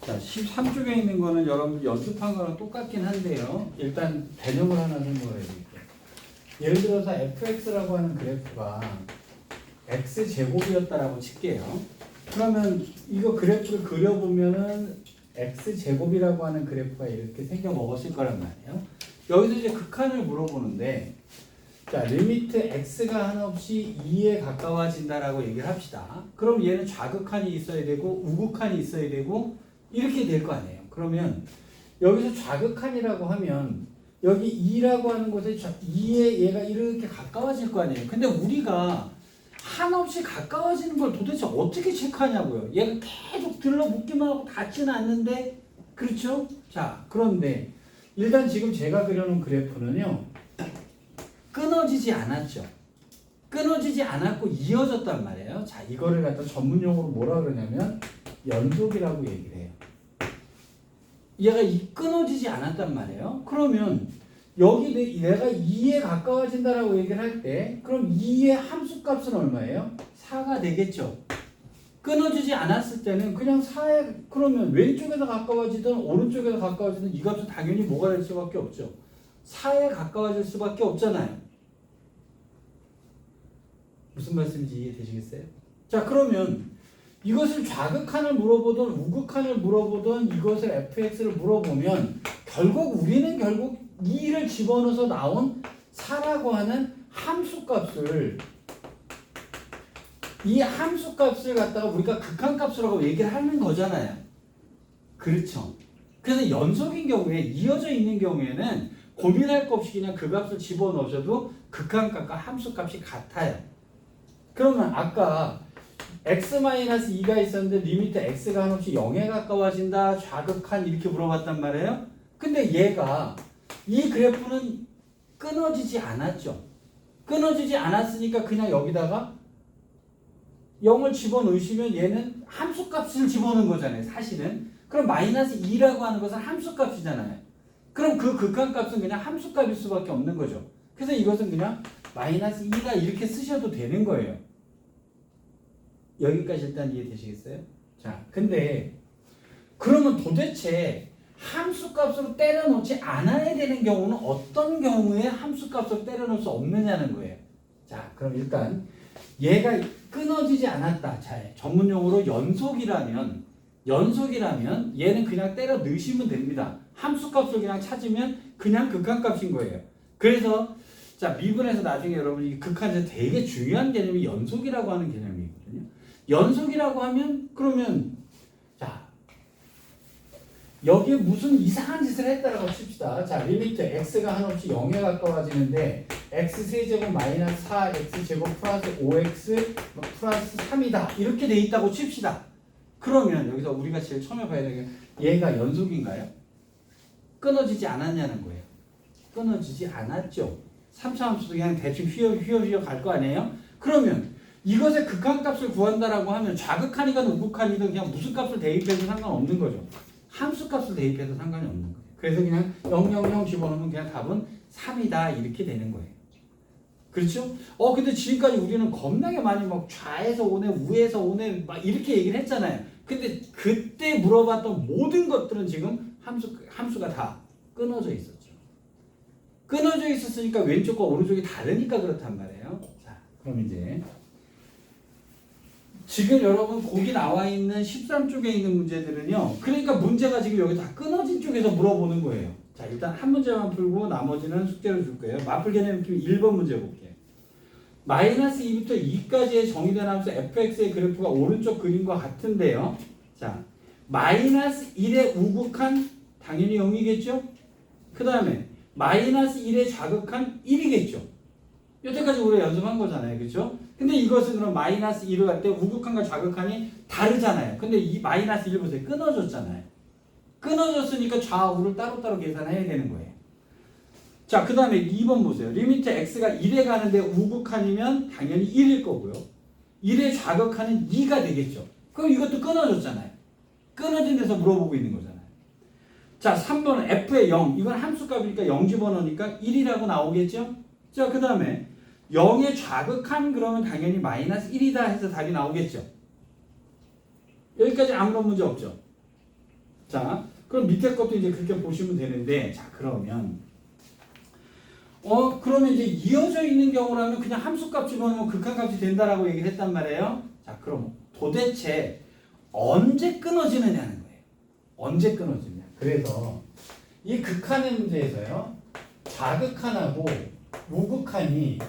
자, 13쪽에 있는 거는 여러분들 연습한 거랑 똑같긴 한데요. 일단 개념을 하나 설명을 해드릴게요. 예를 들어서 fx라고 하는 그래프가 x제곱이었다라고 칠게요. 그러면 이거 그래프를 그려보면은 x제곱이라고 하는 그래프가 이렇게 생겨 먹었을 거란 말이에요. 여기서 이제 극한을 물어보는데, 자, 리미트 x가 한없이 2에 가까워진다라고 얘기를 합시다. 그럼 얘는 좌극한이 있어야 되고 우극한이 있어야 되고 이렇게 될 거 아니에요. 그러면 여기서 좌극한이라고 하면 여기 2라고 하는 곳에 2에 얘가 이렇게 가까워질 거 아니에요. 근데 우리가 한없이 가까워지는 걸 도대체 어떻게 체크하냐고요. 얘가 계속 들러붙기만 하고 닿지는 않는데, 그렇죠? 자, 그런데 일단 지금 제가 그려놓은 그래프는요, 끊어지지 않았죠. 끊어지지 않았고 이어졌단 말이에요. 자, 이거를 갖다 전문용어로 뭐라 그러냐면 연속이라고 얘기를 해요. 얘가 끊어지지 않았단 말이에요. 그러면 여기 내가 2에 가까워진다라고 얘기를 할 때 그럼 2의 함수값은 얼마예요? 4가 되겠죠. 끊어지지 않았을 때는 그냥 4에, 그러면 왼쪽에서 가까워지든 오른쪽에서 가까워지든 이 값은 당연히 뭐가 될 수밖에 없죠. 4에 가까워질 수밖에 없잖아요. 무슨 말씀인지 이해되시겠어요? 자, 그러면 이것을 좌극한을 물어보든 우극한을 물어보든 이것을 fx를 물어보면 결국 우리는 결국 2를 집어넣어서 나온 4라고 하는 함수값을, 이 함수값을 갖다가 우리가 극한값이라고 얘기를 하는 거잖아요. 그렇죠. 그래서 연속인 경우에, 이어져 있는 경우에는 고민할 거 없이 그냥 그 값을 집어넣으셔도 극한값과 함수값이 같아요. 그러면 아까 x-2가 있었는데 리미트 x가 한없이 0에 가까워진다, 좌극한 이렇게 물어봤단 말이에요. 근데 얘가 이 그래프는 끊어지지 않았죠. 끊어지지 않았으니까 그냥 여기다가 0을 집어넣으시면 얘는 함수값을 집어넣은 거잖아요. 사실은. 그럼 마이너스 2라고 하는 것은 함수값이잖아요. 그럼 그 극한값은 그냥 함수값일 수밖에 없는 거죠. 그래서 이것은 그냥 마이너스 2다 이렇게 쓰셔도 되는 거예요. 여기까지 일단 이해되시겠어요? 자, 근데 그러면 도대체 함수값으로 때려놓지 않아야 되는 경우는 어떤 경우에 함수값으로 때려놓을 수 없느냐는 거예요. 자, 그럼 일단 얘가 끊어지지 않았다. 자, 전문용어로 연속이라면 얘는 그냥 때려 넣으시면 됩니다. 함수값을 그냥 찾으면 그냥 극한값인 거예요. 그래서 자, 미분에서 나중에 여러분이 극한에서 되게 중요한 개념이 연속이라고 하는 개념이거든요. 연속이라고 하면 그러면 자, 여기에 무슨 이상한 짓을 했다라고 칩시다. 자, 리미트 x가 한없이 0에 가까워지는데 x 세제곱 마이너스 4x제곱 플러스 5x 플러스 3이다 이렇게 돼 있다고 칩시다. 그러면 여기서 우리가 제일 처음에 봐야 되는 게 얘가 연속인가요? 끊어지지 않았냐는 거예요. 끊어지지 않았죠. 3차 함수도 그냥 대충 휘어휘어 갈 거 아니에요? 그러면 이것의 극한값을 구한다라고 하면 좌극한이든 우극한이든 그냥 무슨 값을 대입해도 상관없는 거죠. 함수값을 대입해도 상관이 없는 거예요. 그래서 그냥 0, 0, 0 집어넣으면 그냥 답은 3이다 이렇게 되는 거예요. 그렇죠? 근데 지금까지 우리는 겁나게 많이 막 좌에서 오네, 우에서 오네 막 이렇게 얘기를 했잖아요. 근데 그때 물어봤던 모든 것들은 지금 함수가 다 끊어져 있었죠. 끊어져 있었으니까 왼쪽과 오른쪽이 다르니까 그렇단 말이에요. 자, 그럼 이제 지금 여러분 거기 나와 있는 13쪽에 있는 문제들은요. 그러니까 문제가 지금 여기 다 끊어진 쪽에서 물어보는 거예요. 자, 일단 한 문제만 풀고 나머지는 숙제로 줄 거예요. 마플 개념 1번 문제 볼게요. 마이너스 2부터 2까지의 정의된 함수 fx의 그래프가 오른쪽 그림과 같은데요. 자, 마이너스 1의 우극한 당연히 0이겠죠? 그 다음에 마이너스 1의 좌극한 1이겠죠? 여태까지 우리가 연습한 거잖아요. 그렇죠? 근데 이것은 그럼 마이너스 1을 할 때 우극한과 좌극한이 다르잖아요. 근데 이 마이너스 1 보세요. 끊어졌잖아요. 끊어졌으니까 좌우를 따로따로 계산해야 되는 거예요. 자, 그 다음에 2번 보세요. 리미트 x가 1에 가는데 우극한이면 당연히 1일 거고요. 1의 좌극한은 2가 되겠죠. 그럼 이것도 끊어졌잖아요. 끊어진 데서 물어보고 있는 거잖아요. 자, 3번은 f의 0. 이건 함수값이니까 0 집어넣으니까 1이라고 나오겠죠? 자, 그 다음에 0의 좌극한 그러면 당연히 마이너스 1이다 해서 답이 나오겠죠. 여기까지 아무런 문제 없죠. 자, 그럼 밑에 것도 이제 그렇게 보시면 되는데, 자, 그러면 그러면 이제 이어져 있는 경우라면 그냥 함수값 집어넣으면 극한값이 된다라고 얘기를 했단 말이에요. 자, 그럼 도대체 언제 끊어지느냐는 거예요. 언제 끊어지냐. 그래서 이 극한의 문제에서요, 좌극한하고 우극한이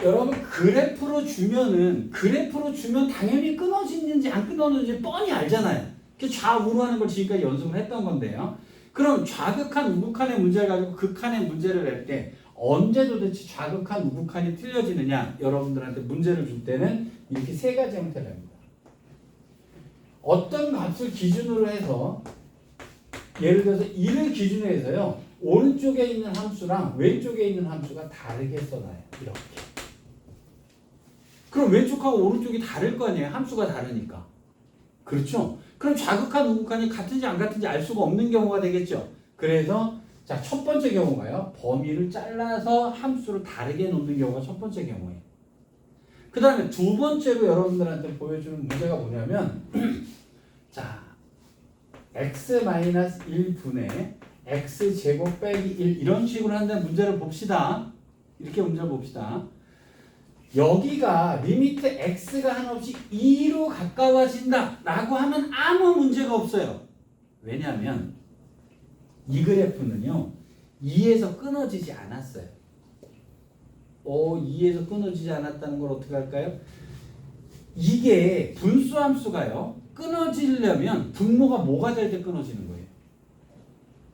여러분 그래프로 주면 당연히 끊어지는지 안 끊어지는지 뻔히 알잖아요. 좌우로 하는 걸 지금까지 연습을 했던 건데요. 그럼 좌극한, 우극한의 문제를 가지고 극한의 문제를 낼 때 언제 도대체 좌극한, 우극한이 틀려지느냐, 여러분들한테 문제를 줄 때는 이렇게 세 가지 형태를 합니다. 어떤 값을 기준으로 해서, 예를 들어서 1을 기준으로 해서요, 오른쪽에 있는 함수랑 왼쪽에 있는 함수가 다르게 써놔요. 이렇게. 그럼 왼쪽하고 오른쪽이 다를 거 아니에요. 함수가 다르니까. 그렇죠? 그럼 좌극한, 우극한이 같은지 안 같은지 알 수가 없는 경우가 되겠죠. 그래서 자, 첫 번째 경우가요, 범위를 잘라서 함수를 다르게 놓는 경우가 첫 번째 경우예요. 그 다음에 두 번째로 여러분들한테 보여주는 문제가 뭐냐면 자, x-1분의 x제곱 빼기 1 이런 식으로 한다는 문제를 봅시다. 이렇게 문제를 봅시다. 여기가 리미트 x가 한없이 2로 가까워진다 라고 하면 아무 문제가 없어요. 왜냐하면 이 그래프는요 2에서 끊어지지 않았어요. 2에서 끊어지지 않았다는 걸 어떻게 할까요? 이게 분수함수가요 끊어지려면 분모가 뭐가 될 때 끊어지는 거예요?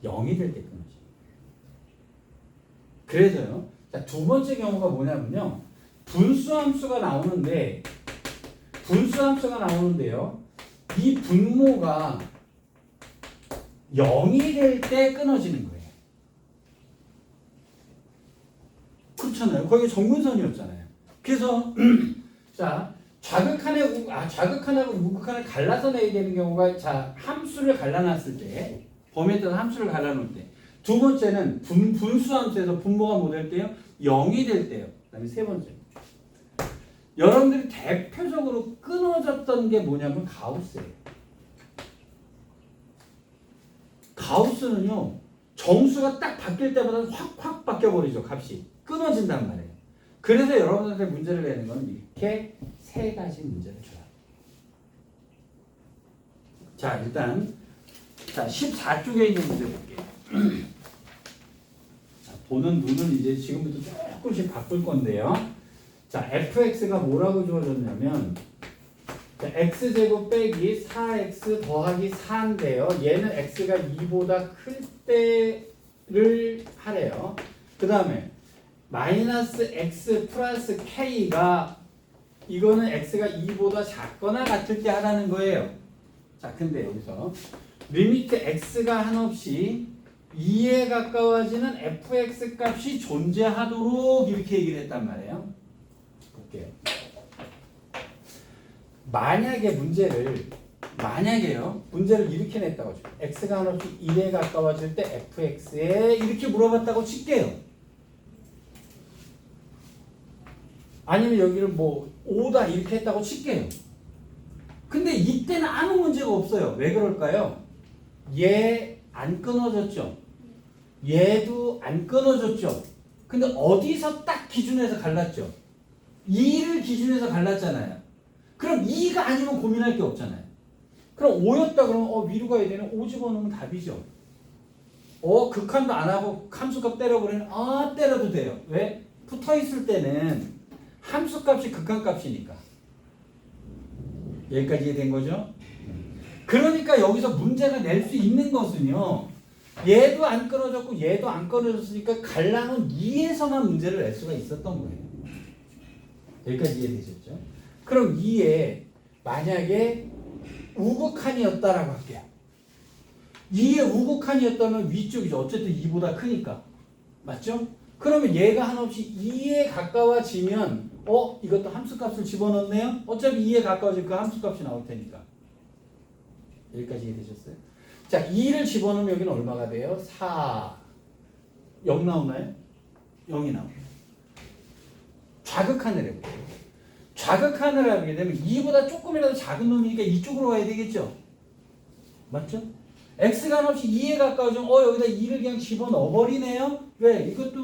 0이 될 때 끊어져요. 그래서요, 자, 두 번째 경우가 뭐냐면요, 분수함수가 나오는데요, 이 분모가 0이 될 때 끊어지는 거예요. 그렇잖아요. 거기 정근선이었잖아요. 그래서 자, 좌극한하고 우극한을 갈라서 내야 되는 경우가, 자, 함수를 갈라놨을 때, 범위에 따라 함수를 갈라놓을 때, 두 번째는 분수함수에서 분모가 뭐 될 때요? 0이 될 때요. 그 다음에 세 번째, 여러분들이 대표적으로 끊어졌던 게 뭐냐면 가우스예요. 가우스는요, 정수가 딱 바뀔 때마다 확 바뀌어버리죠. 값이 끊어진단 말이에요. 그래서 여러분한테 문제를 내는 건 이렇게 세 가지 문제를 줘요. 자, 일단 자, 14쪽에 있는 문제 볼게요. 자, 보는 눈은 이제 지금부터 조금씩 바꿀 건데요. 자, fx가 뭐라고 주어졌냐면, 자, x제곱 빼기 4x 더하기 4인데요. 얘는 x가 2보다 클 때를 하래요. 그 다음에 마이너스 x 플러스 k가, 이거는 x가 2보다 작거나 같을 때 하라는 거예요. 자, 근데 여기서 리미트 x가 한없이 2에 가까워지는 fx 값이 존재하도록 이렇게 얘기를 했단 말이에요. 볼게요. 문제를 이렇게 냈다고 쳐. x가 한없이 1에 가까워질 때 fx에 이렇게 물어봤다고 칠게요. 아니면 여기를 뭐 5다 이렇게 했다고 칠게요. 근데 이때는 아무 문제가 없어요. 왜 그럴까요? 얘 안 끊어졌죠? 얘도 안 끊어졌죠? 근데 어디서 딱 기준에서 갈랐죠? 2를 기준에서 갈랐잖아요. 그럼 2가 아니면 고민할 게 없잖아요. 그럼 5였다 그러면 위로 가야 되는 5 집어넣으면 답이죠. 극한도 안 하고 함수값 때려버리면 때려도 돼요. 왜? 붙어있을 때는 함수값이 극한값이니까. 여기까지 이해된 거죠? 그러니까 여기서 문제가 낼 수 있는 것은요, 얘도 안 끊어졌고 얘도 안 끊어졌으니까 갈라놓은 2에서만 문제를 낼 수가 있었던 거예요. 여기까지 이해되셨죠? 그럼 2에 만약에 우극한이었다라고 할게요. 2에 우극한이었다면 위쪽이죠. 어쨌든 2보다 크니까. 맞죠? 그러면 얘가 한없이 2에 가까워지면 이것도 함수값을 집어넣네요. 어차피 2에 가까워질 그 함수값이 나올 테니까. 여기까지 이해되셨어요? 자, 2를 집어넣으면 여기는 얼마가 돼요? 4. 0 나오나요? 0이 나와요. 좌극한을 해볼게요. 좌극한을 하게 되면 2보다 조금이라도 작은 놈이니까 이쪽으로 가야 되겠죠? 맞죠? x가 한없이 2에 가까워지면 여기다 2를 그냥 집어넣어 버리네요. 왜? 이것도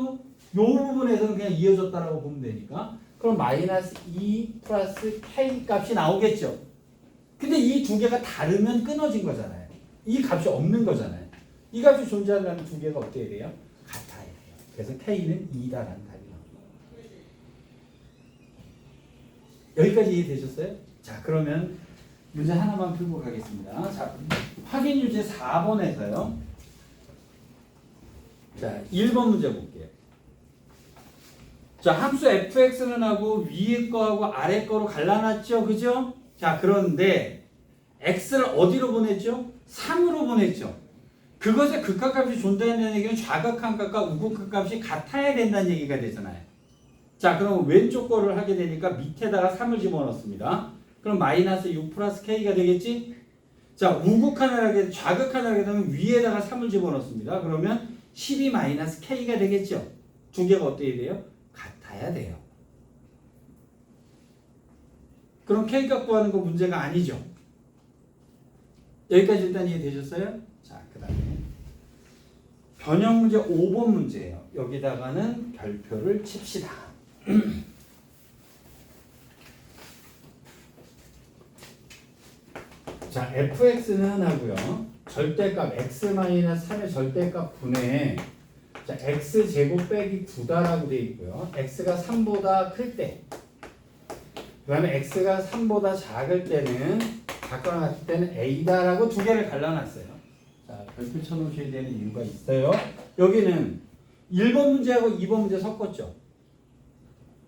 요 부분에서는 그냥 이어졌다라고 보면 되니까. 그럼 마이너스 2 플러스 k 값이 나오겠죠? 근데 이 두 개가 다르면 끊어진 거잖아요. 이 값이 없는 거잖아요. 이 값이 존재하려면 두 개가 어떻게 돼요? 같아야 돼요. 그래서 k는 2다라는 답이 나옵니다. 여기까지 이해되셨어요? 자, 그러면 문제 하나만 풀고 가겠습니다. 자, 확인 유제 4번에서요. 자, 1번 문제 볼게요. 자, 함수 fx는 하고 위에 거하고 아래 거로 갈라놨죠? 그죠? 자, 그런데 x를 어디로 보냈죠? 3으로 보냈죠. 그것의 극한값이 존재한다는 얘기는 좌극한값과 우극한값이 같아야 된다는 얘기가 되잖아요. 자, 그럼 왼쪽 거를 하게 되니까 밑에다가 3을 집어넣습니다. 그럼 마이너스 6 플러스 k가 되겠지? 자, 우극한을 하게, 좌극한을 하게 되면 위에다가 3을 집어넣습니다. 그러면 12 마이너스 k가 되겠죠? 두 개가 어떻게 돼요? 같아야 돼요. 그럼 k값 구하는 거 문제가 아니죠? 여기까지 일단 이해되셨어요? 자, 그 다음에 변형 문제 5번 문제예요. 여기다가는 별표를 칩시다. 자, fx는 하고요. 절대값 x-3의 절대값 분의 자, x제곱 빼기 9다라고 되어 있고요. x가 3보다 클 때, 그 다음에 x가 3보다 작을 때는 같거나 같을 때는 a다라고 두 개를 갈라놨어요. 자, 별표 쳐놓으셔야 되는 이유가 있어요. 여기는 1번 문제하고 2번 문제 섞었죠.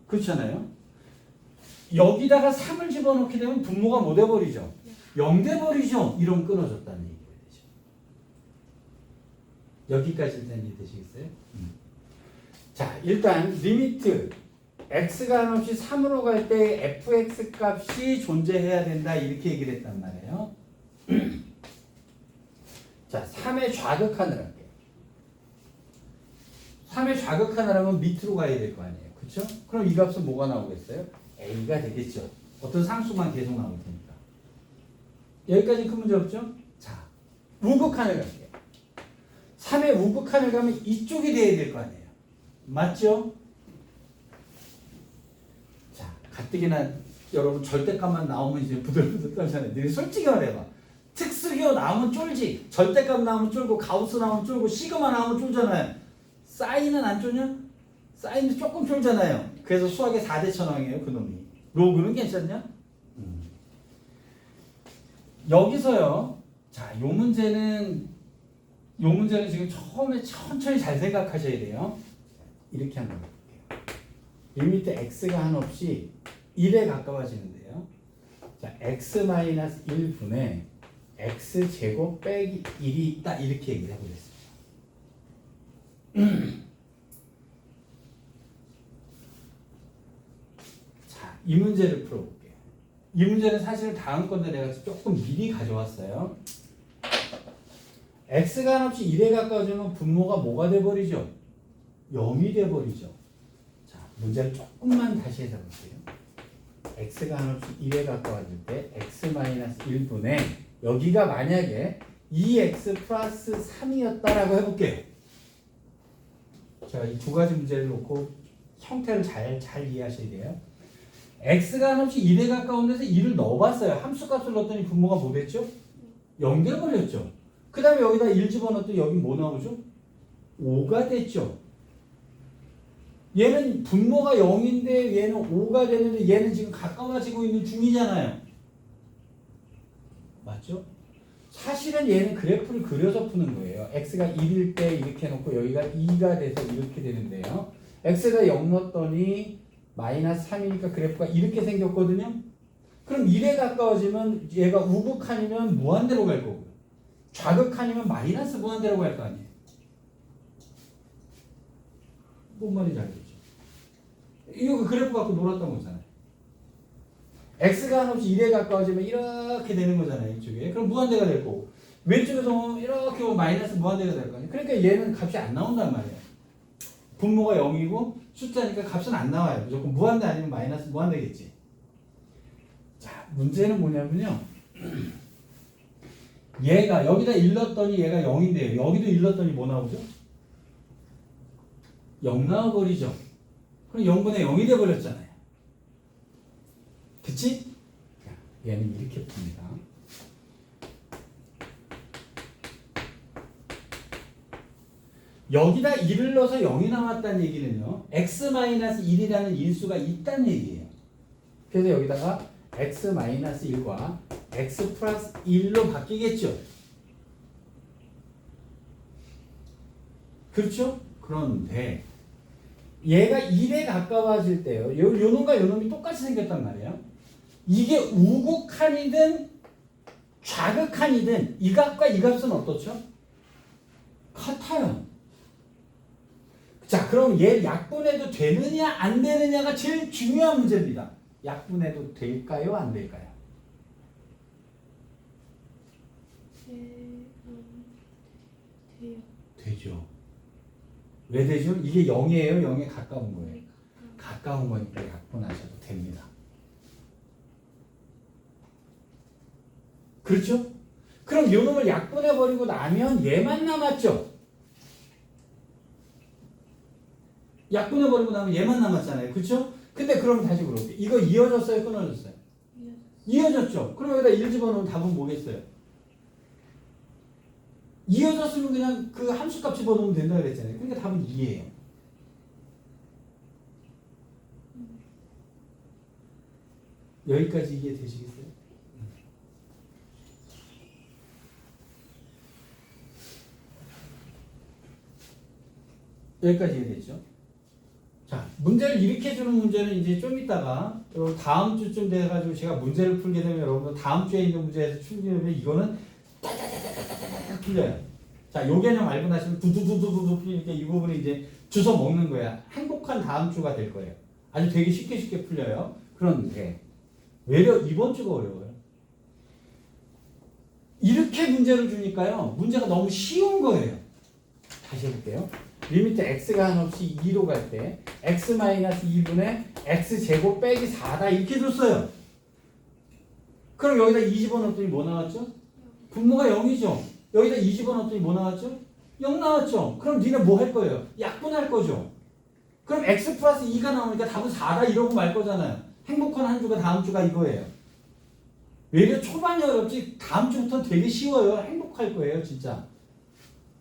그렇잖아요. 여기다가 3을 집어넣게 되면 분모가 뭐 돼버리죠? 0 돼버리죠. 이러면 끊어졌다는 얘기가 되죠. 여기까지 일단 이해되시겠어요? 자, 일단 리미트 x가 한없이 3으로 갈 때 fx 값이 존재해야 된다 이렇게 얘기를 했단 말이에요. 자, 3의 좌극한을 할게요. 3의 좌극한을 하면 밑으로 가야 될 거 아니에요. 그렇죠? 그럼 이 값은 뭐가 나오겠어요? a가 되겠죠. 어떤 상수만 계속 나올 테니까. 여기까지 큰 문제 없죠? 자, 우극한을 갈게요. 3의 우극한을 가면 이쪽이 돼야 될 거 아니에요. 맞죠? 자, 가뜩이나 여러분 절대값만 나오면 이제 부들부들 떨잖아요. 너희 솔직히 말해봐. 특수기호 나오면 쫄지. 절대값 나오면 쫄고 가우스 나오면 쫄고 시그마 나오면 쫄잖아요. 사인은 안 쫄냐? 사인도 조금 쫄잖아요. 그래서 수학의 4대 천왕이에요. 그놈이. 로그는 괜찮냐? 여기서요. 자, 요 문제는 지금 처음에 천천히 잘 생각하셔야 돼요. 이렇게 한번 볼게요. 리미트 x가 한없이 1에 가까워지는데요. 자, x-1분의 x제곱 빼기 1이 있다. 이렇게 얘기를 해보겠습니다. 자, 이 문제를 풀어볼게요. 이 문제는 사실 다음 건데 내가 조금 미리 가져왔어요. x가 한없이 1에 가까워지면 분모가 뭐가 돼버리죠? 0이 돼버리죠. 자, 문제를 조금만 다시 해서 볼게요. x가 한없이 1에 가까워질 때 x-1분의 여기가 만약에 2x 플러스 3이었다라고 해볼게요. 제가 이 두 가지 문제를 놓고 형태를 잘 이해하셔야 돼요. x가 한없이 1에 가까운 데서 2를 넣어봤어요. 함수값을 넣었더니 분모가 뭐 됐죠? 0 돼버렸죠. 그 다음에 여기다 1 집어넣었더니 여기 뭐 나오죠? 5가 됐죠. 얘는 분모가 0인데 얘는 5가 되는데 얘는 지금 가까워지고 있는 중이잖아요. 맞죠? 사실은 얘는 그래프를 그려서 푸는 거예요. x가 1일 때 이렇게 해놓고 여기가 2가 돼서 이렇게 되는데요. x가 0 넣었더니 마이너스 3이니까 그래프가 이렇게 생겼거든요. 그럼 1에 가까워지면 얘가 우극한이면 무한대로 갈 거고요. 좌극한이면 마이너스 무한대로 갈 거 아니에요. 뭔 말인지 알겠죠? 이거 그래프 갖고 놀았던 거잖아요. x가 한없이 1에 가까워지면 이렇게 되는 거잖아요. 이쪽에. 그럼 무한대가 될 거고. 왼쪽에서 이렇게 오면 마이너스 무한대가 될 거 아니에요. 그러니까 얘는 값이 안 나온단 말이에요. 분모가 0이고 숫자니까 값은 안 나와요. 무조건 무한대 아니면 마이너스 무한대겠지. 자, 문제는 뭐냐면요. 얘가 여기다 1 넣었더니 얘가 0인데요. 여기도 1 넣었더니 뭐 나오죠? 0 나와버리죠. 그럼 0분의 0이 돼버렸잖아요. 그치? 얘는 이렇게 풉니다. 여기다 1을 넣어서 0이 나왔다는 얘기는요. x-1이라는 인수가 있다는 얘기예요. 그래서 여기다가 x-1과 x 플러스 1로 바뀌겠죠. 그렇죠? 그런데 얘가 1에 가까워질 때요. 요 놈과 요 놈이 똑같이 생겼단 말이에요. 이게 우극한이든 좌극한이든 이 값과 이 값은 어떻죠? 같아요. 자, 그럼 얘 약분해도 되느냐 안 되느냐가 제일 중요한 문제입니다. 약분해도 될까요 안 될까요? 돼요. 되죠. 왜 되죠? 이게 0이에요? 0에 가까운 거예요. 가까운 거니까 약분하셔도 됩니다. 그렇죠? 그럼 요 놈을 약분해버리고 나면 얘만 남았죠? 약분해버리고 나면 얘만 남았잖아요. 그렇죠? 근데 그럼 다시 물어볼게요. 이거 이어졌어요? 끊어졌어요? 이어졌죠? 그럼 여기다 1 집어넣으면 답은 뭐겠어요? 이어졌으면 그냥 그 함수값 집어넣으면 된다 그랬잖아요. 그러니까 답은 2예요. 여기까지 이해되시겠어요? 여기까지 이해됐죠? 자, 문제를 이렇게 주는 문제는 이제 좀 이따가 다음 주쯤 돼가지고 제가 문제를 풀게 되면 여러분들 다음 주에 있는 문제에서 풀게 이거는 따다다다다다다 풀려요. 자, 요 개념 알고 나시면 두두두두두 풀리니까 이 부분이 이제 주워 먹는 거야. 행복한 다음 주가 될 거예요. 아주 되게 쉽게 풀려요. 그런데 외려 이번 주가 어려워요. 이렇게 문제를 주니까요. 문제가 너무 쉬운 거예요. 다시 해볼게요. 리미트 x가 한없이 2로 갈 때 x-2분의 x제곱 빼기 4다 이렇게 줬어요. 그럼 여기다 2 집어넣었더니 뭐 나왔죠? 분모가 0이죠. 여기다 2 집어넣었더니 뭐 나왔죠? 0 나왔죠. 그럼 니네 뭐 할 거예요? 약분할 거죠. 그럼 x 플러스 2가 나오니까 답은 4다 이러고 말 거잖아요. 행복한 한 주가 다음 주가 이거예요. 외려 초반이 어렵지 다음 주부터는 되게 쉬워요. 행복할 거예요 진짜.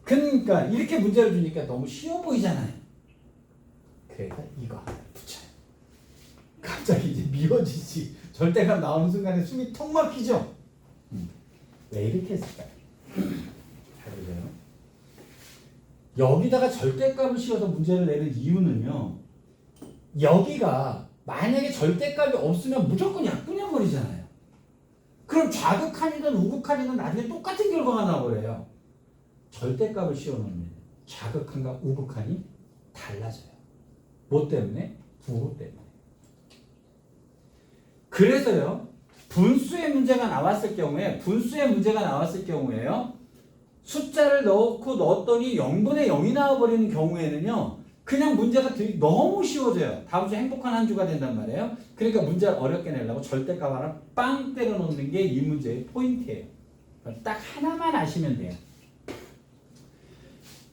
그러니까 이렇게 문제를 주니까 너무 쉬워 보이잖아요. 그래서 이거 하나 붙여요. 갑자기 이제 미워지지. 절대값 나오는 순간에 숨이 턱 막히죠. 왜 이렇게 했을까요? 잘 보세요. 여기다가 절대값을 씌워서 문제를 내는 이유는요. 여기가 만약에 절대값이 없으면 무조건 약분해버리잖아요. 그럼 좌극한이든 우극한이든 나중에 똑같은 결과가 나와버려요. 절대값을 씌워놓으면 좌극한과 우극한이 달라져요. 뭐 때문에? 부호 때문에. 그래서요. 분수의 문제가 나왔을 경우에요. 숫자를 넣었더니 0분의 0이 나와버리는 경우에는요. 그냥 문제가 너무 쉬워져요. 다음 주에 행복한 한 주가 된단 말이에요. 그러니까 문제를 어렵게 내려고 절대값 하나 빵 때려 놓는 게 이 문제의 포인트예요. 딱 하나만 아시면 돼요.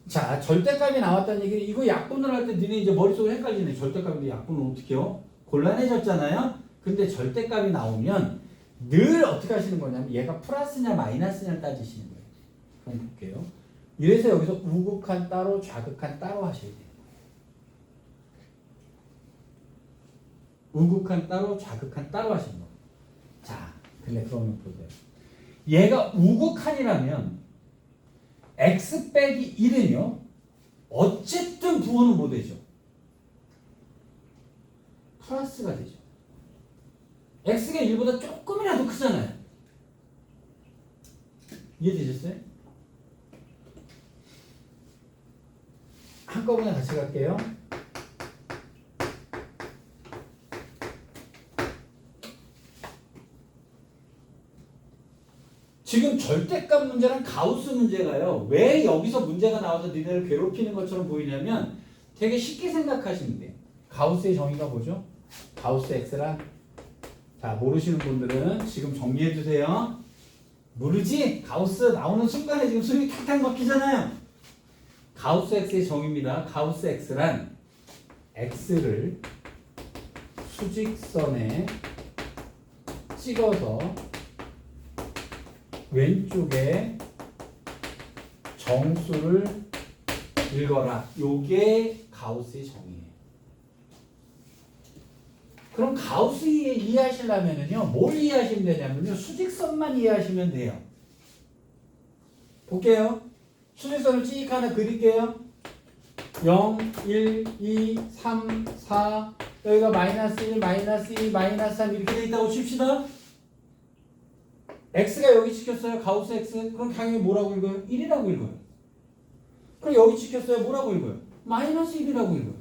자, 절대값이 나왔다는 얘기는 이거 약분을 할 때 니네 이제 머릿속에 헷갈리네. 절대값인데 약분을 어떻게 해요? 곤란해졌잖아요. 근데 절대값이 나오면 늘 어떻게 하시는 거냐면 얘가 플러스냐 마이너스냐를 따지시는 거예요. 그럼 볼게요. 이래서 여기서 우극한 따로 좌극한 따로 하셔야 돼요. 우극한 따로 좌극한 따로 하시는 거예요. 자, 근데 그러면 보세요. 얘가 우극한이라면 x 빼기 1은요. 어쨌든 부호는 뭐 되죠? 플러스가 되죠. x가 1보다 조금이라도 크잖아요. 이해되셨어요? 한꺼번에 같이 갈게요. 지금 절대값 문제랑 가우스 문제가요. 왜 여기서 문제가 나와서 니네를 괴롭히는 것처럼 보이냐면 되게 쉽게 생각하시면 돼요. 가우스의 정의가 뭐죠? 가우스 x란 자, 모르시는 분들은 지금 정리해 주세요. 모르지? 가우스 나오는 순간에 지금 숨이 탁탁 막히잖아요. 가우스 x의 정의입니다. 가우스 x란 x를 수직선에 찍어서 왼쪽에 정수를 읽어라. 요게 가우스의 정의예요. 그럼 가우스 이해하시려면요, 뭘 이해하시면 되냐면요, 수직선만 이해하시면 돼요. 볼게요. 수직선을 찍 하나 그릴게요. 0, 1, 2, 3, 4, 여기가 마이너스 1, 마이너스 2, 마이너스 3 이렇게 돼 있다고 칩시다. x가 여기 찍혔어요. 가우스 x. 그럼 당연히 뭐라고 읽어요? 1이라고 읽어요. 그럼 여기 찍혔어요. 뭐라고 읽어요? 마이너스 1이라고 읽어요.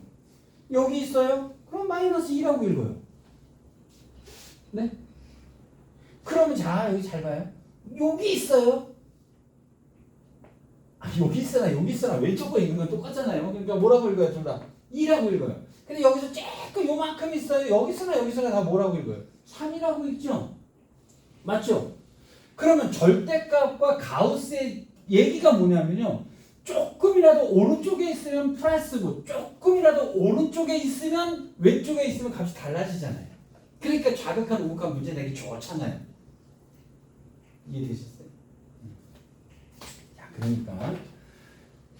여기 있어요? 그럼 마이너스 2라고 읽어요. 네? 그러면 자, 여기 잘 봐요. 여기 있어요. 여기 있으나 여기 있으나 왼쪽에 있는 건 똑같잖아요. 그러니까 뭐라고 읽어요? 둘 다 2라고 읽어요. 근데 여기서 조금 요만큼 있어요. 여기 있으나 다 뭐라고 읽어요? 3이라고 읽죠. 맞죠? 그러면 절대값과 가우스의 얘기가 뭐냐면요, 조금이라도 오른쪽에 있으면 플러스고 조금이라도 오른쪽에 있으면 왼쪽에 있으면 값이 달라지잖아요. 그러니까 좌극한 우극한 문제 내기 좋잖아요. 이해되셨어요? 자, 그러니까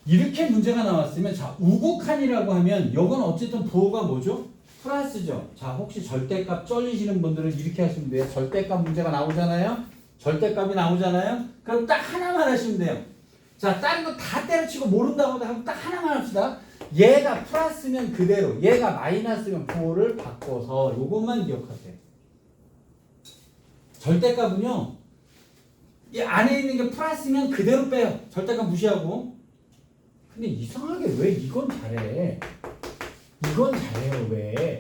이렇게 문제가 나왔으면, 자, 우극한이라고 하면 이건 어쨌든 부호가 뭐죠? 플러스죠. 자, 혹시 절대값 쩔리시는 분들은 이렇게 하시면 돼요. 절대값 문제가 나오잖아요. 절대값이 나오잖아요. 그럼 딱 하나만 하시면 돼요. 자, 다른 거 다 때려치고 모른다고 하면 딱 하나만 합시다. 얘가 플러스면 그대로, 얘가 마이너스면 부호를 바꿔서 요것만 기억하세요. 절대값은요, 이 안에 있는 게 플러스면 그대로 빼요. 절대값 무시하고. 근데 이상하게 왜 이건 잘해? 이건 잘해요. 왜?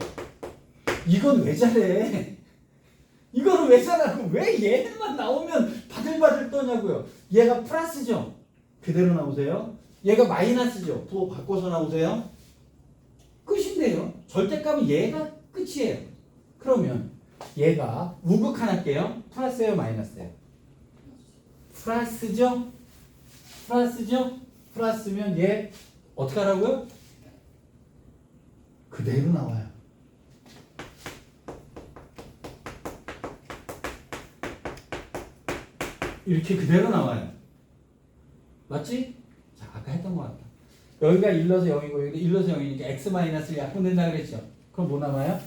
이건 왜 잘해? 이거는 왜 잘하고 왜 얘들만 나오면 바들바들 떠냐고요. 얘가 플러스죠. 그대로 나오세요. 얘가 마이너스죠. 부호 바꿔서 나오세요. 끝인데요. 절대값은 얘가 끝이에요. 그러면 얘가 우극한 할게요. 플러스예요, 마이너스예요? 플러스죠. 플러스죠. 플러스면 얘 어떻게 하라고요? 그대로 나와요. 이렇게 그대로 나와요. 맞지? 자, 아까 했던 것 같다. 여기가 1넣어서 0이고 여기가 1넣어서 0이니까 x-1 약분된다 그랬죠? 그럼 뭐 남아요?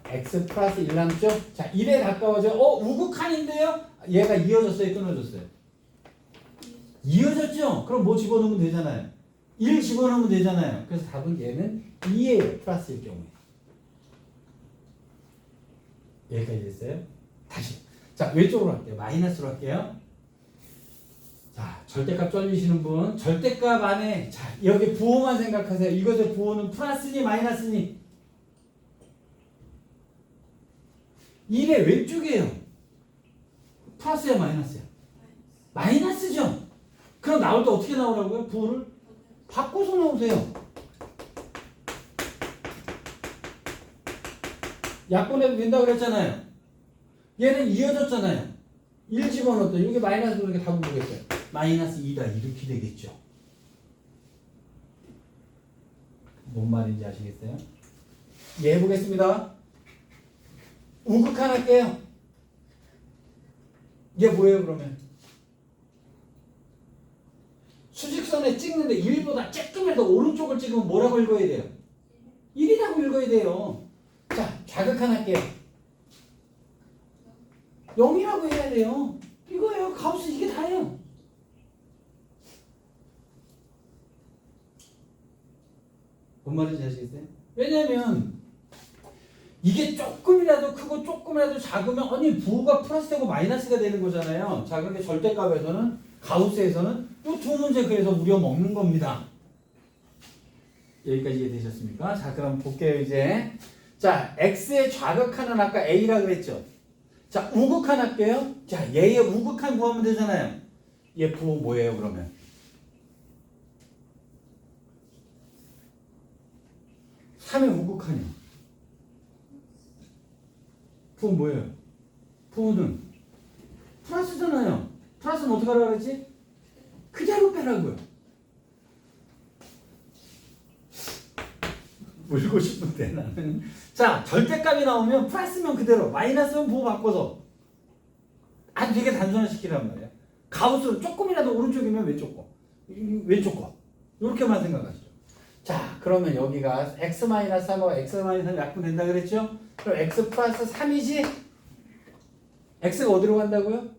x 플러스 1 남죠? 자, 1에 가까워져. 우극한인데요? 얘가 이어졌어요? 끊어졌어요? 이어졌죠? 그럼 뭐 집어넣으면 되잖아요. 1 집어넣으면 되잖아요. 그래서 답은 얘는 2예요. 플러스일 경우에. 여기까지 됐어요? 다시. 자, 왼쪽으로 할게요. 마이너스로 할게요. 자, 절대값 쩔리시는 분, 절대값 안에, 자, 여기 부호만 생각하세요. 이것의 부호는 플러스니 마이너스니? 1의 왼쪽이에요. 플러스야 마이너스야? 마이너스죠? 그럼 나올 때 어떻게 나오라고요? 부호를 바꿔서 나오세요. 약분해도 된다고 그랬잖아요. 얘는 이어졌잖아요. 1 집어넣었다. 이게 마이너스 그러니까 답은 뭐겠어요? 마이너스 2다. 이렇게 되겠죠. 뭔 말인지 아시겠어요? 예, 해보겠습니다. 우극한 할게요. 이게 뭐예요, 그러면? 수직선에 찍는데 1보다 조금이라도 오른쪽을 찍으면 뭐라고 읽어야 돼요? 1이라고 읽어야 돼요. 자, 좌극한 할게요. 0이라고 해야 돼요. 이거예요. 가우스 이게 다예요. 뭔 말인지 아시겠어요? 왜냐면 이게 조금이라도 크고 조금이라도 작으면 아니 부호가 플러스되고 마이너스가 되는 거잖아요. 자, 그런데 절대값에서는 가우스에서는 이 두 문제 그래서 우려 먹는 겁니다. 여기까지 이해되셨습니까? 자, 그럼 볼게요 이제. 자, x의 좌극한은 아까 a라 그랬죠. 자, 우극한 할게요. 자, 얘의 우극한 구하면 되잖아요. 얘 부호 뭐예요 그러면? 3의 우극한이요. 부호 뭐예요? 부호는 플러스잖아요. 플러스는 어떻게 하라고 그랬지? 그대로 빼라고요. 물고 싶은데 나는. 자, 절대값이 나오면 플러스면 그대로, 마이너스면 부호 바꿔서 아주 되게 단순화시키란 말이야. 가우스로 조금이라도 오른쪽이면 왼쪽 거, 왼쪽 거 이렇게만 생각하시죠. 자, 그러면 여기가 x-3하고 x-3이 약분된다 그랬죠? 그럼 x 플러스 3이지? x가 어디로 간다고요?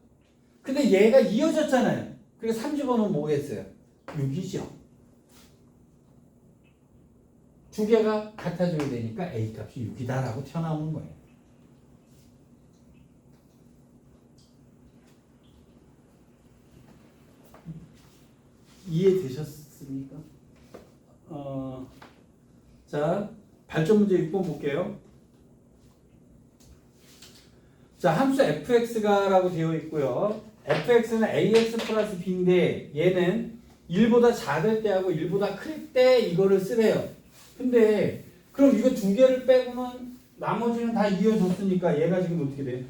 근데 얘가 이어졌잖아요. 그러니까 3 집어넣으면 뭐겠어요? 6이죠. 두 개가 같아져야 되니까 a 값이 6이다라고 튀어나오는 거예요. 이해되셨습니까? 자, 발전 문제 6번 볼게요. 자, 함수 fx가 라고 되어 있고요. fx는 ax 플러스 b인데 얘는 1보다 작을 때하고 1보다 클 때 이거를 쓰래요. 근데 그럼 이거 두 개를 빼고는 나머지는 다 이어졌으니까 얘가 지금 어떻게 돼요?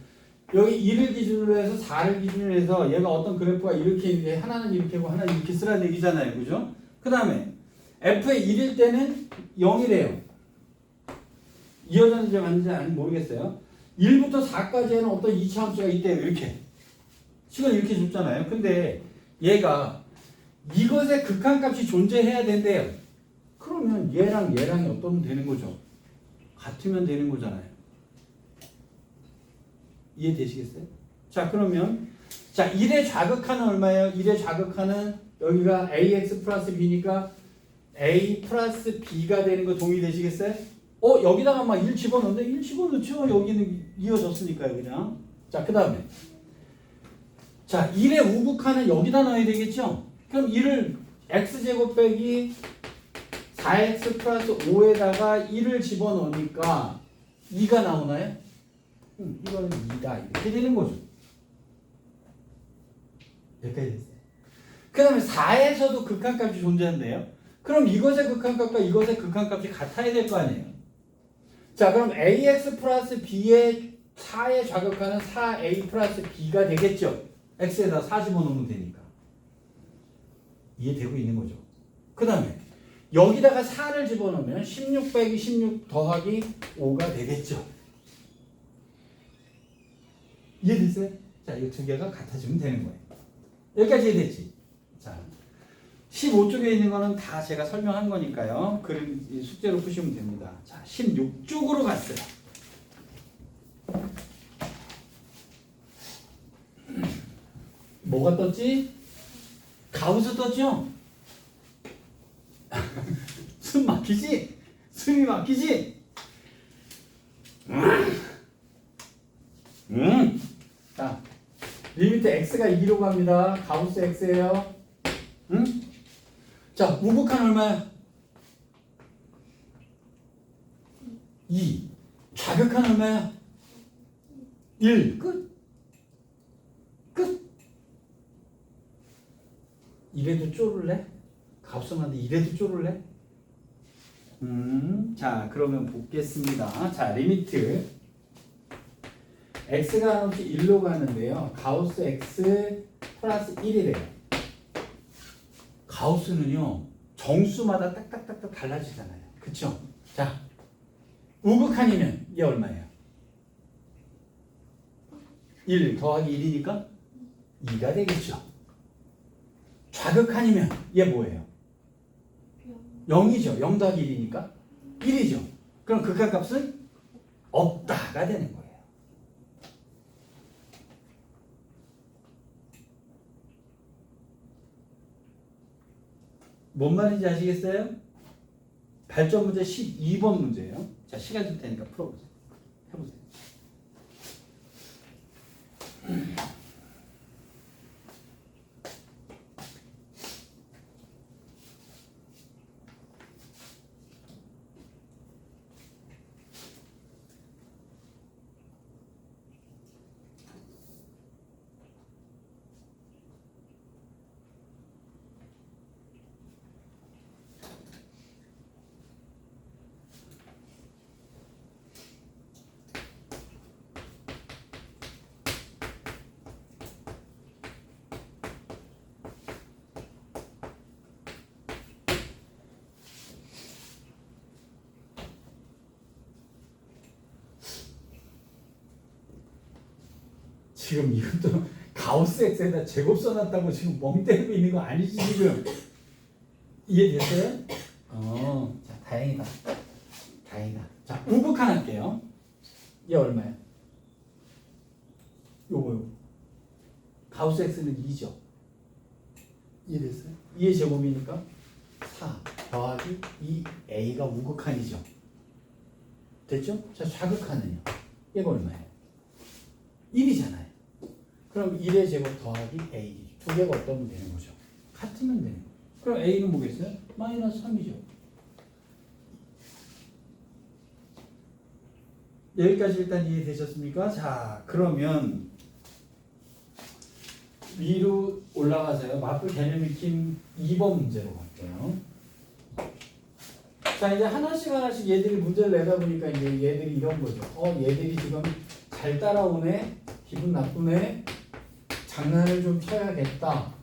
여기 1을 기준으로 해서 4를 기준으로 해서 얘가 어떤 그래프가 이렇게 있는데 하나는 이렇게고 하나는 이렇게 쓰라는 얘기잖아요. 그죠? 그 다음에 f의 1일 때는 0이래요. 이어졌는지 맞는지 모르겠어요. 1부터 4까지에는 어떤 2차 함수가 있대요. 이렇게. 식을 이렇게 줬잖아요. 근데 얘가 이것의 극한값이 존재해야 된대요. 그러면 얘랑 얘랑이 어떠면 되는 거죠? 같으면 되는 거잖아요. 이해되시겠어요? 자, 그러면 자, 1의 좌극하는 얼마예요? 1의 좌극하는 여기가 ax 플러스 b니까 a 플러스 b가 되는 거 동의되시겠어요? 여기다가 막 1 집어넣는데 1 집어넣죠. 여기는 이어졌으니까요, 그냥. 자, 그 다음에 자, 1의 우극하는 여기다 넣어야 되겠죠? 그럼 1을 x제곱 빼기 4x 플러스 5에다가 1을 집어넣으니까 2가 나오나요? 이거는 2다. 이렇게 되는 거죠. 여기까지 됐어요. 그 다음에 4에서도 극한값이 존재한대요. 그럼 이것의 극한값과 이것의 극한값이 같아야 될 거 아니에요. 자, 그럼 ax 플러스 b의 4의 좌극하는 4a 플러스 b가 되겠죠. x에다 4 집어넣으면 되니까. 이해되고 있는 거죠. 그 다음에 여기다가 4를 집어넣으면 16 빼기 16 더하기 5가 되겠죠. 이해됐어요? 자, 이 두 개가 같아지면 되는 거예요. 여기까지 이해됐지? 자, 15쪽에 있는 거는 다 제가 설명한 거니까요. 그림 숙제로 푸시면 됩니다. 자, 16쪽으로 갔어요. 뭐가 떴지? 가우스 떴죠? 숨 막히지? 숨이 막히지? 자, 리미트 x가 2로 갑니다. 가우스 x예요. 자, 우극한 얼마야? 2. 좌극한 얼마야? 1. 끝. 이래도 쪼를래? 가우스만데 이래도 쪼를래? 자, 그러면 보겠습니다. 자, 리미트 x가 한없이 1로 가는데요. 가우스 x 플러스 1이래요. 가우스는요, 정수마다 딱딱딱딱 달라지잖아요. 그쵸? 자, 우극한이면 얘 얼마예요? 1 더하기 1이니까 2가 되겠죠. 좌극한이면 얘 뭐예요? 0이죠. 0 더하기 1이니까 1이죠. 그럼 극한값은 없다가 되는 거예요. 뭔 말인지 아시겠어요? 발전 문제 12번 문제예요. 자, 시간 줄 테니까 풀어보세요. 해보세요. 지금 이것도 가우스 X에다 제곱 써놨다고 지금 멍 때리고 있는 거 아니지 지금? 이해됐어요? 자 다행이다. 다행이다. 자 우극한 할게요. 얘 얼마야? 요거. 가우스 X는 2죠. 이해됐어요? 2의 제곱이니까 4 더하기 2A가 우극한이죠. 됐죠? 자 좌극한은요? 얘가 얼마예요? 1이잖아요. 그럼 1의 제곱 더하기 A 두 개가 어떠면 되는 거죠? 같으면 되는 거예요. 그럼 A는 뭐겠어요? 마이너스 3이죠. 여기까지 일단 이해되셨습니까? 자 그러면 위로 올라가서요. 마플 개념 익힘 2번 문제로 갈게요. 자 이제 하나씩 얘들이 문제를 내다 보니까 이제 얘들이 이런 거죠. 얘들이 지금 잘 따라오네. 기분 나쁘네. 장난을 좀 쳐야겠다.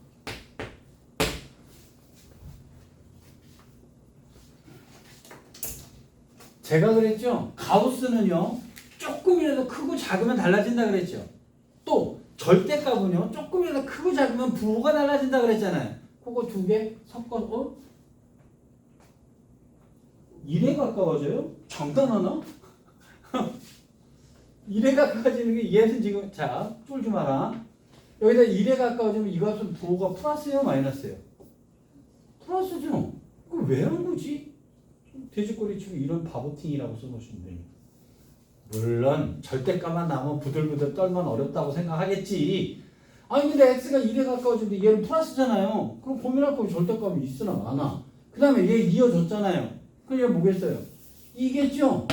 제가 그랬죠. 가우스는요. 조금이라도 크고 작으면 달라진다 그랬죠. 또 절대값은요. 조금이라도 크고 작으면 부호가 달라진다 그랬잖아요. 그거 두 개 섞어서 1에 가까워져요? 장난하나? 1에 가까워지는 게 얘는 지금 자 쫄지 마라. 여기다 1에 가까워지면 이 값은 부호가 플러스예요 마이너스예요? 플러스죠. 그럼 왜 한 거지? 돼지꼬리 치고 이런 바보팅이라고 써놓으시면 돼요. 물론 절대값만 나오면 부들부들 떨면 어렵다고 생각하겠지. 아니 근데 x가 1에 가까워지는데 얘는 플러스잖아요. 그럼 고민할 거면 절대값이 있으나 마나. 그 다음에 얘 이어졌잖아요. 그럼 얘 뭐겠어요? 이겠죠?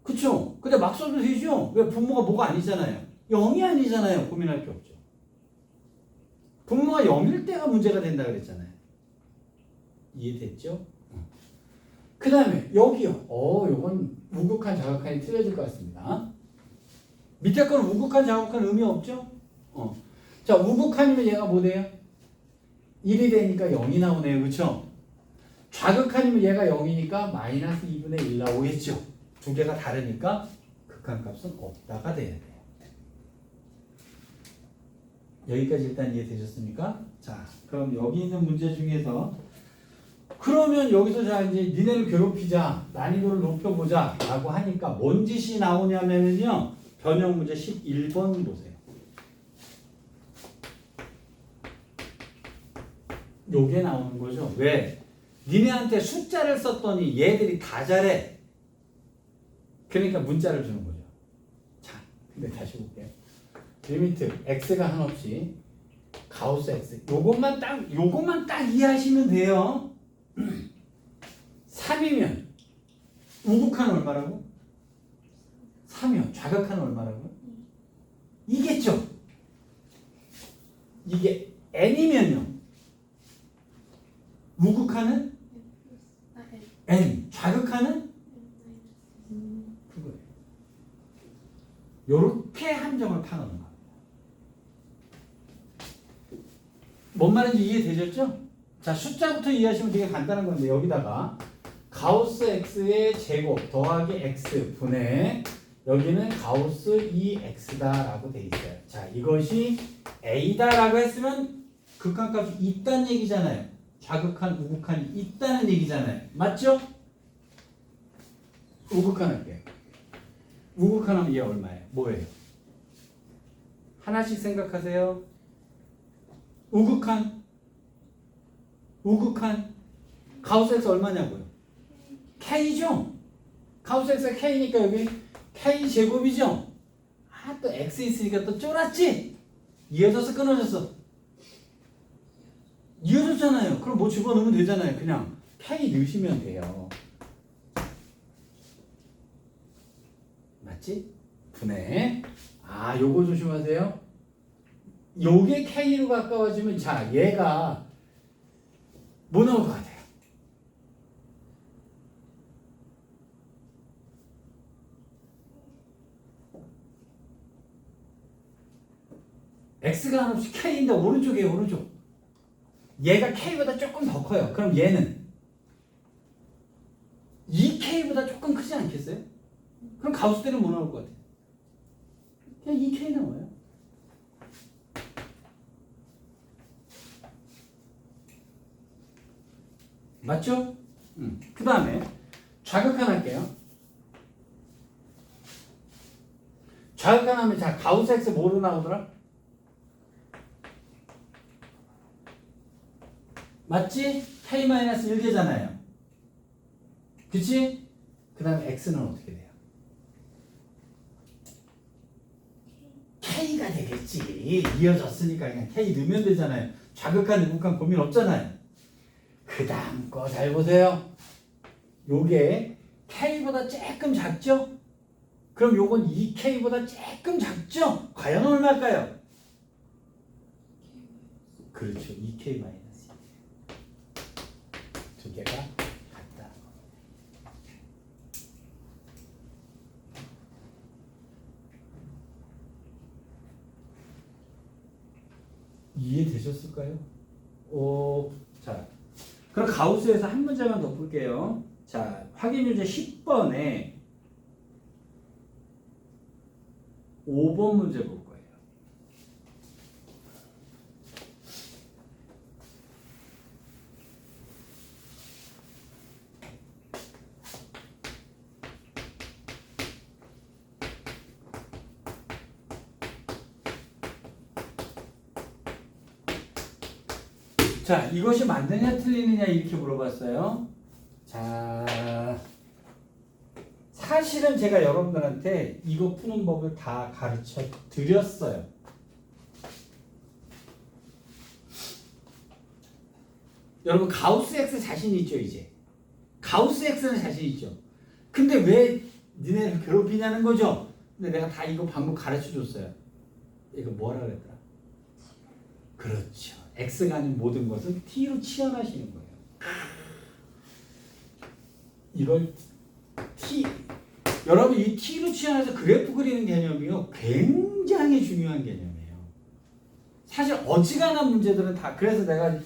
그쵸? 근데 막 써도 되죠? 왜 분모가 뭐가 아니잖아요. 0이 아니잖아요. 고민할 게 없죠. 분모가 0일 때가 문제가 된다 그랬잖아요. 이해됐죠? 그 다음에 여기요. 요건 우극한 자극한이 틀려질 것 같습니다. 밑에 거는 우극한 자극한 의미 없죠? 자 우극한이면 얘가 뭐 돼요? 1이 되니까 0이 나오네요. 그쵸? 좌극한이면 얘가 0이니까 마이너스 2분의 1 나오겠죠. 두 개가 다르니까 극한값은 없다가 돼야 돼요. 여기까지 일단 이해되셨습니까? 자 그럼 여기 있는 문제 중에서 그러면 여기서 자 이제 니네를 괴롭히자 난이도를 높여보자 라고 하니까 뭔 짓이 나오냐면요 변형 문제 11번 보세요. 요게 나오는 거죠. 왜? 니네한테 숫자를 썼더니 얘들이 다 잘해. 그러니까 문자를 주는 거죠. 자 근데 다시 볼게요. 리미트 x가 한없이 가우스 x 요것만 딱 이해하시면 돼요. 3이면 우극한은 얼마라고? 3이요. 좌극한은 얼마라고요? 이겠죠? 이게 n이면요. 우극한은 n, 좌극한은 그거예요. 요렇게 함정을 파놓는 겁니다. 뭔 말인지 이해되셨죠? 자 숫자부터 이해하시면 되게 간단한 건데 여기다가 가우스 x의 제곱 더하기 x 분의 여기는 가우스 2x다 라고 돼 있어요. 자 이것이 a다 라고 했으면 극한값이 있다는 얘기잖아요. 좌극한 우극한이 있다는 얘기잖아요. 맞죠? 우극한 할게요. 우극한 하면 얘 얼마예요? 뭐예요? 하나씩 생각하세요. 우극한 가우스 x 얼마냐고요? k죠? 가우스 x가 k니까 여기 k 제곱이죠? 또 x 있으니까 또 쫄았지? 이어져서 끊어졌어. 이어졌잖아요. 그럼 뭐 집어넣으면 되잖아요. 그냥 k 넣으시면 돼요. 맞지? 분해. 요거 조심하세요. 요게 k로 가까워지면 자 얘가 뭐 나올 것 같아요? x가 한없이 k인데 오른쪽이에요. 오른쪽. 얘가 k보다 조금 더 커요. 그럼 얘는 2k보다 조금 크지 않겠어요? 그럼 가우스대는 뭐 나올 것 같아요? 그냥 2K 나와요. 맞죠? 그 다음에 좌극한 할게요. 좌극한 하면 자 가우스 X 뭐로 나오더라? 맞지? K-1개잖아요. 그치? 그 다음에 X는 어떻게 돼요? K가 되겠지. 이어졌으니까 그냥 K 넣으면 되잖아요. 좌극한, 우극한 고민 없잖아요. 그 다음 거 잘 보세요. 요게 K보다 조금 작죠? 그럼 요건 2K보다 조금 작죠? 과연 얼마일까요? 그렇죠. 2K-1. 두 개가 같다. 이해되셨을까요? 자, 그럼 가우스에서 한 문제만 더 풀게요. 자, 확인 문제 10번에 5번 문제 볼 거예요. 자, 이것이 맞느냐 틀리느냐 이렇게 물어봤어요. 자, 사실은 제가 여러분들한테 이거 푸는 법을 다 가르쳐 드렸어요. 여러분 가우스 X 자신 있죠 이제? 가우스 X는 자신 있죠? 근데 왜 니네를 괴롭히냐는 거죠? 근데 내가 다 이거 방금 가르쳐 줬어요. 이거 뭐라 그랬더라? 그렇죠. X가 아닌 모든 것은 T로 치환하시는 거예요. 이걸 T 여러분 이 T로 치환해서 그래프 그리는 개념이요 굉장히 중요한 개념이에요. 사실 어지간한 문제들은 다 그래서 내가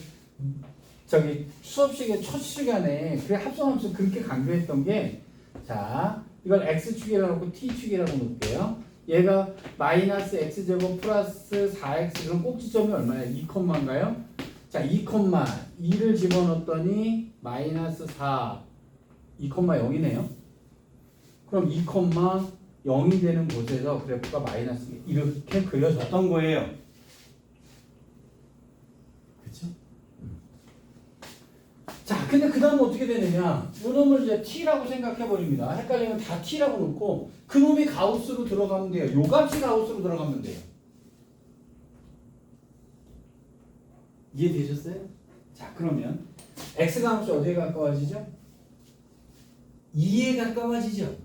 저기 수업 시간에 첫 시간에 그래 합성함수 그렇게 강조했던 게 자 이걸 x축이라고 놓고 t축이라고 놓을게요. 얘가 마이너스 x제곱 플러스 4x 그럼 꼭지점이 얼마예요? 2컴마인가요? 자 2를 집어넣었더니 마이너스 4 2,0이네요. 그럼 2,0이 되는 곳에서 그래프가 마이너스 이렇게 그려졌던 거예요. 그렇죠? 자, 근데 그 다음은 어떻게 되느냐? 이놈을 이제 T라고 생각해 버립니다. 헷갈리면 다 T라고 놓고 그놈이 가우스로 들어가면 돼요. 요 값이 가우스로 들어가면 돼요. 이해되셨어요? 자, 그러면 X가 함수 어디에 가까워지죠? 2에 가까워지죠.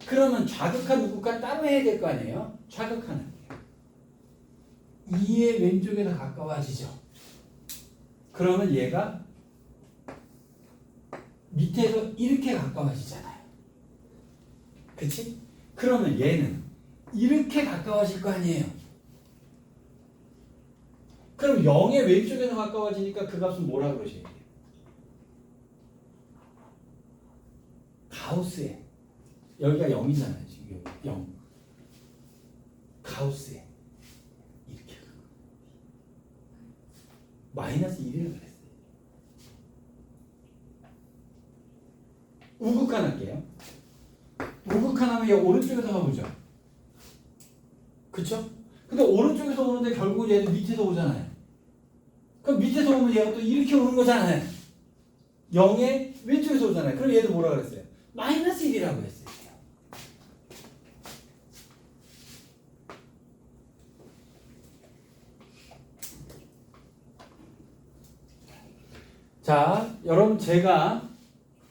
그러면 좌극한 우극한 따로 해야 될 거 아니에요? 좌극한 2의 왼쪽에서 가까워지죠. 그러면 얘가 밑에서 이렇게 가까워지잖아요. 그치? 그러면 얘는 이렇게 가까워질 거 아니에요. 그럼 0의 왼쪽에서 가까워지니까 그 값은 뭐라 그러셔야 돼요? 가우스에 여기가 0이잖아요. 지금 0 가우스에 이렇게 마이너스 1이라고 그랬어요. 우극한 할게요. 우극한 하면 얘 오른쪽에서 가보죠. 그쵸? 근데 오른쪽에서 오는데 결국 얘는 밑에서 오잖아요. 그럼 밑에서 오면 얘가 또 이렇게 오는 거잖아요. 0의 왼쪽에서 오잖아요. 그럼 얘도 뭐라 그랬어요? 마이너스 1이라고 했어요. 자, 여러분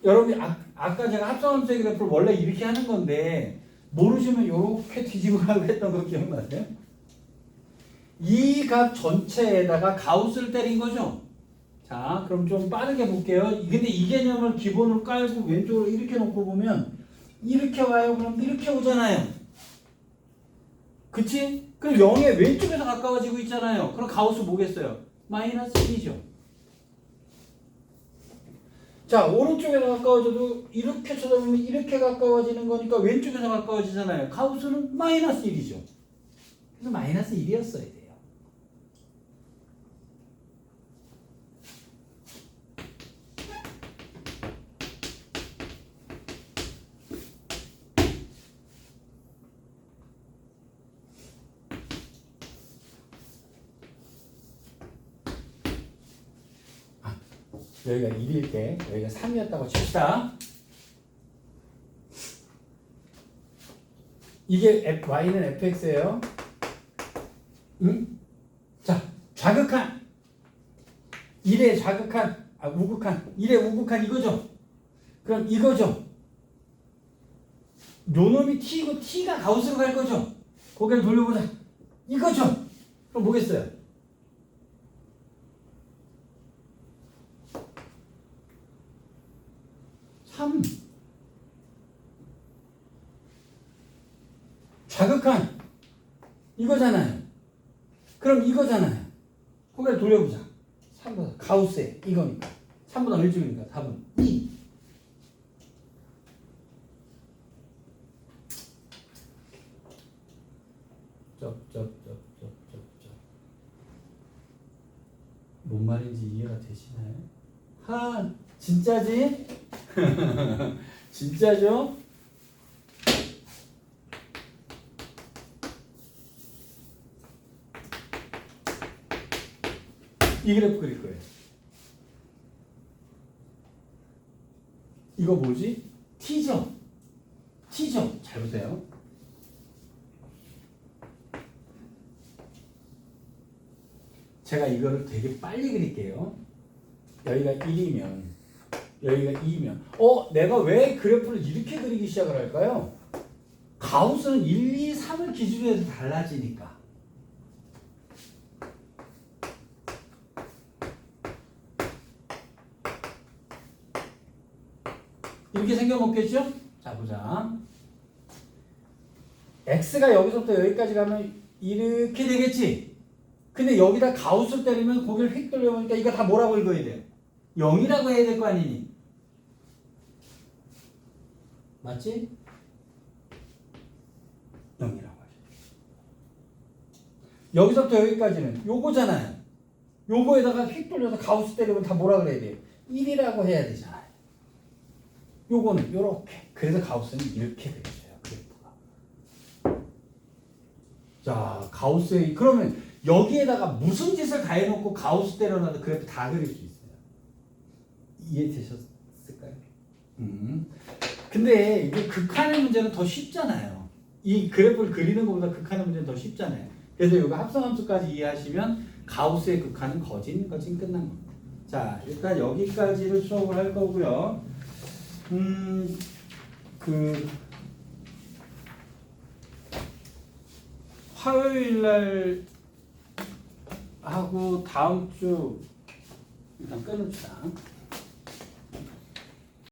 여러분이 아까 제가 합성함수의 그래프를 원래 이렇게 하는 건데 모르시면 이렇게 뒤집어 가고 했던 거 기억나세요? 이 값 전체에다가 가우스를 때린 거죠. 자, 그럼 좀 빠르게 볼게요. 근데 이 개념을 기본으로 깔고 왼쪽으로 이렇게 놓고 보면 이렇게 와요. 그럼 이렇게 오잖아요. 그치? 그럼 0의 왼쪽에서 가까워지고 있잖아요. 그럼 가우스 뭐겠어요? 마이너스 1이죠. 자, 오른쪽에서 가까워져도 이렇게 쳐다보면 이렇게 가까워지는 거니까 왼쪽에서 가까워지잖아요. 가우스는 마이너스 1이죠. 그래서 마이너스 1이었어야 돼요. 여기가 1일 때 여기가 3이었다고 칩시다. 이게 y는 fx예요. 응? 자, 좌극한 1의 좌극한 우극한 1의 우극한 이거죠. 그럼 이거죠. 요 놈이 t이고 t가 가우스로 갈 거죠. 고개를 돌려보자. 이거죠. 그럼 뭐겠어요? 좌극한 이거잖아요. 그럼 이거잖아요. 고개를 돌려보자. 3보다 가우스에 이거니까 3보다 1쪽이니까 답은 2. 뭔 말인지 이해가 되시나요? 진짜지? 진짜죠? 이 그래프 그릴 거예요. 이거 뭐지? T죠? T죠? 잘 보세요. 제가 이거를 되게 빨리 그릴게요. 여기가 1이면 여기가 2면 내가 왜 그래프를 이렇게 그리기 시작을 할까요? 가우스는 1, 2, 3을 기준으로 해서 달라지니까. 이렇게 생겨먹겠죠? 자, 보자. x가 여기서부터 여기까지 가면 이렇게 되겠지? 근데 여기다 가우스를 때리면 고개를 휙 돌려보니까 이거 다 뭐라고 읽어야 돼요? 0이라고 해야 될 거 아니니? 맞지? 0이라고 하죠. 여기서부터 여기까지는 요거잖아요. 요거에다가 휙 돌려서 가우스 때리면 다 뭐라 그래야 돼요? 1이라고 해야 되잖아요. 요거는 요렇게. 그래서 가우스는 이렇게 그려져요. 그래프가. 자, 가우스의 그러면 여기에다가 무슨 짓을 다 해놓고 가우스 때려놔도 그래프 다 그릴 수 있어요. 이해되셨을까요? 근데 이게 극한의 문제는 더 쉽잖아요. 이 그래프를 그리는 것보다 극한의 문제는 더 쉽잖아요. 그래서 이거 합성함수까지 이해하시면 가우스의 극한은 거진 끝난 겁니다. 자, 일단 여기까지를 수업을 할 거고요. 화요일 날 하고 다음 주 일단 끊읍시다.